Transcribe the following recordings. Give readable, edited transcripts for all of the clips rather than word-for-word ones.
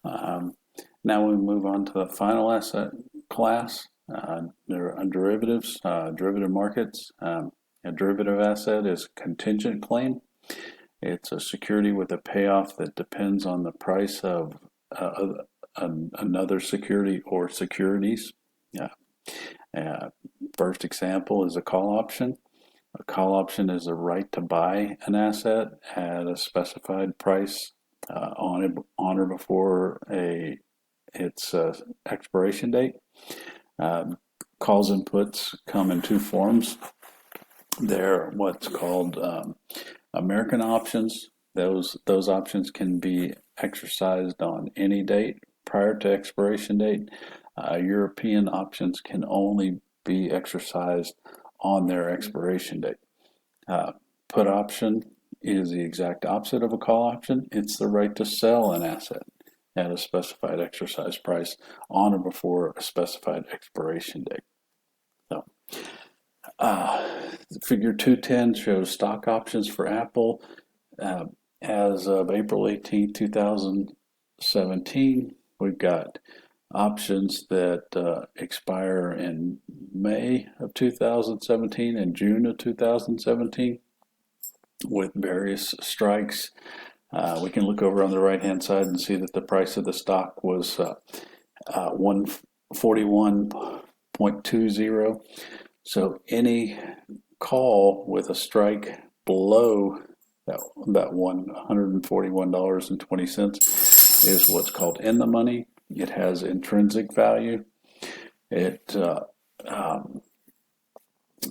Um, Now we move on to the final asset class, derivatives, derivative markets. A derivative asset is a contingent claim. It's a security with a payoff that depends on the price of another security or securities. Yeah. First example is a call option. A call option is a right to buy an asset at a specified price on or before its expiration date. Calls and puts come in two forms. They're what's called American options. Those options can be exercised on any date prior to expiration date. European options can only be exercised on their expiration date. Uh, Put option is the exact opposite of a call option. It's the right to sell an asset at a specified exercise price on or before a specified expiration date. So, uh, Figure 210 shows stock options for Apple uh, as of April 18, 2017. We've got options that expire in May of 2017 and June of 2017 with various strikes. We can look over on the right hand side and see that the price of the stock was 141.20. So any call with a strike below that $141.20 is what's called in the money. It has intrinsic value. It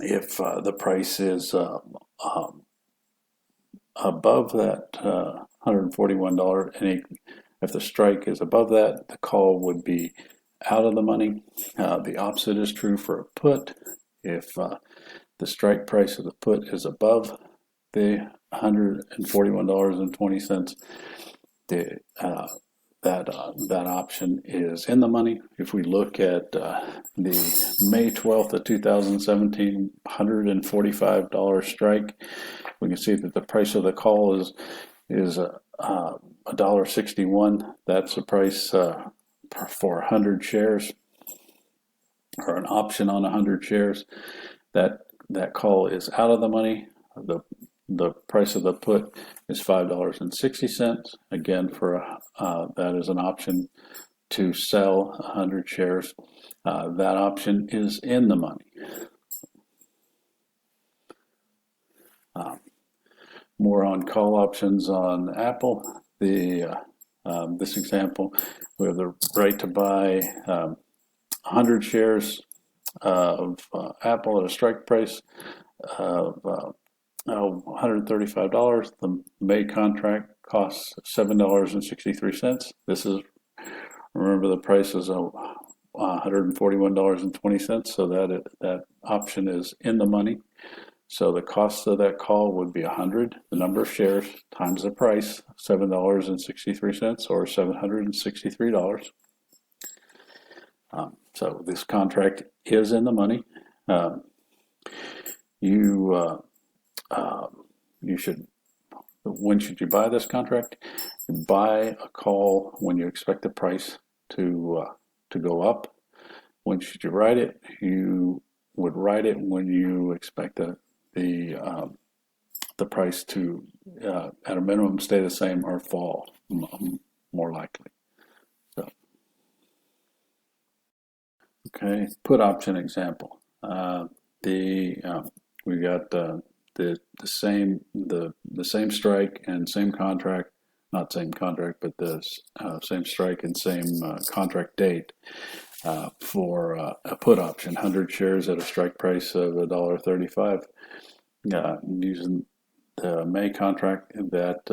if the price is above that $141, and if the strike is above that, the call would be out of the money. The opposite is true for a put. If the strike price of the put is above the $141.20, that option is in the money. If we look at the May 12th of 2017 $145 strike, we can see that the price of the call is $1.61. That's the price for 100 shares, or an option on 100 shares. That call is out of the money. The price of the put is $5.60. Again, that is an option to sell 100 shares. That option is in the money. More on call options on Apple. This example, we have the right to buy 100 shares of Apple at a strike price of $135. The May contract costs $7.63. Remember, the price is $141.20, so that option is in the money. So the cost of that call would be 100, the number of shares, times the price, $7.63, or $763. So this contract is in the money. You should. When should you buy this contract? You buy a call when you expect the price to go up. When should you write it? You would write it when you expect the price to at a minimum stay the same or fall, more likely. So, okay, put option example. We got the same strike and same contract, not same contract, but the same strike and same contract date for a put option, 100 shares at a strike price of $1.35. Using the May contract, that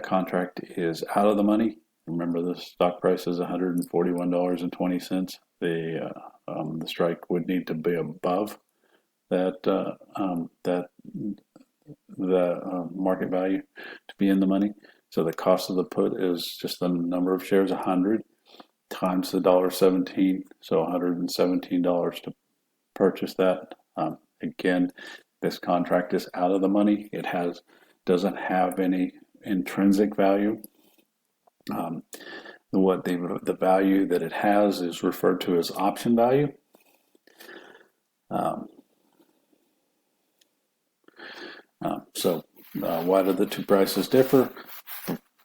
contract is out of the money. Remember, the stock price is $141.20. The strike would need to be above that market value to be in the money. So the cost of the put is just the number of shares, 100 times the $1.17, so $117 to purchase that. Again, this contract is out of the money. It doesn't have any intrinsic value. The value that it has is referred to as option value. Why do the two prices differ?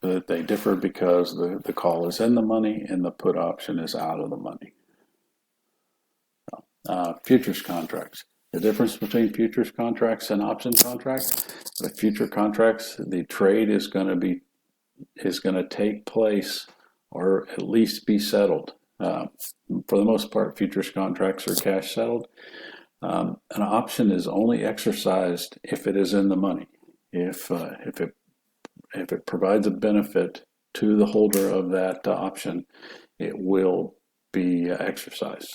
They differ because the call is in the money and the put option is out of the money. Futures contracts. The difference between futures contracts and option contracts. With future contracts, the trade is going to take place or at least be settled. For the most part, futures contracts are cash settled. An option is only exercised if it is in the money. If it provides a benefit to the holder of that option, it will be exercised.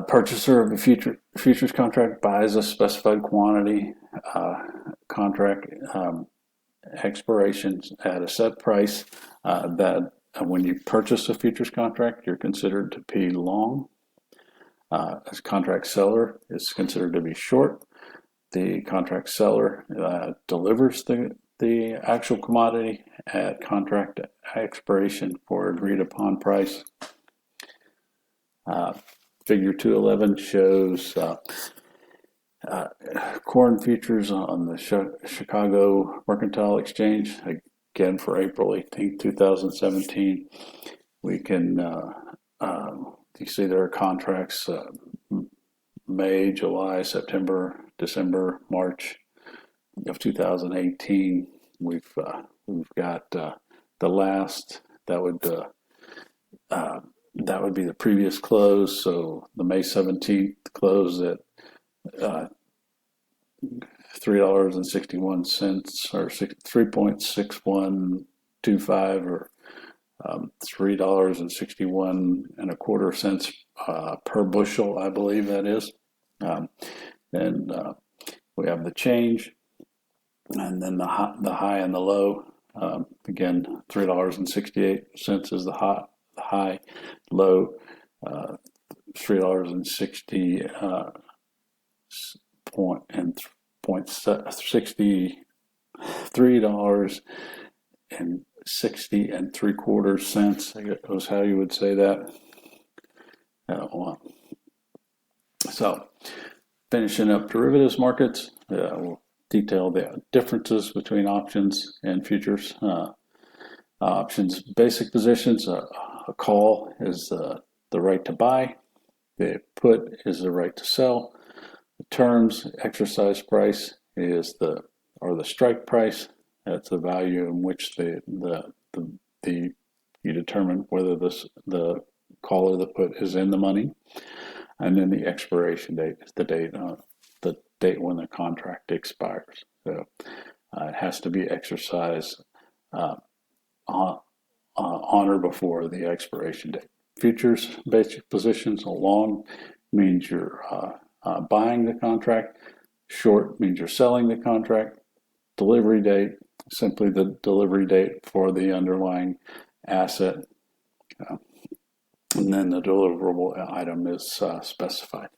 Purchaser of a futures contract buys a specified quantity contract expirations at a set price. That when you purchase a futures contract, you're considered to be long. As a contract seller is considered to be short. The contract seller delivers the actual commodity at contract expiration for agreed upon price. Figure 211 shows corn futures on the Chicago Mercantile Exchange, again for April 18, 2017. We can you see there are contracts May, July, September, December, March of 2018. We've got the last that would be the previous close. So the May 17th close at $3.61 or 3.6125 or $3.6125 per bushel, I believe that is. And we have the change, and then the high and the low. Again, $3.68 is the high, low $3.63.375, I guess was how you would say that. So, finishing up derivatives markets, we'll detail the differences between options and futures. Options basic positions: a call is the right to buy, the put is the right to sell. The terms exercise price is the strike price. That's the value in which you determine whether the call or the put is in the money, and then the expiration date is the date when the contract expires. So it has to be exercised on or before the expiration date. Futures basic positions: long means you're buying the contract, short means you're selling the contract. Delivery date, simply the delivery date for the underlying asset, and then the deliverable item is specified.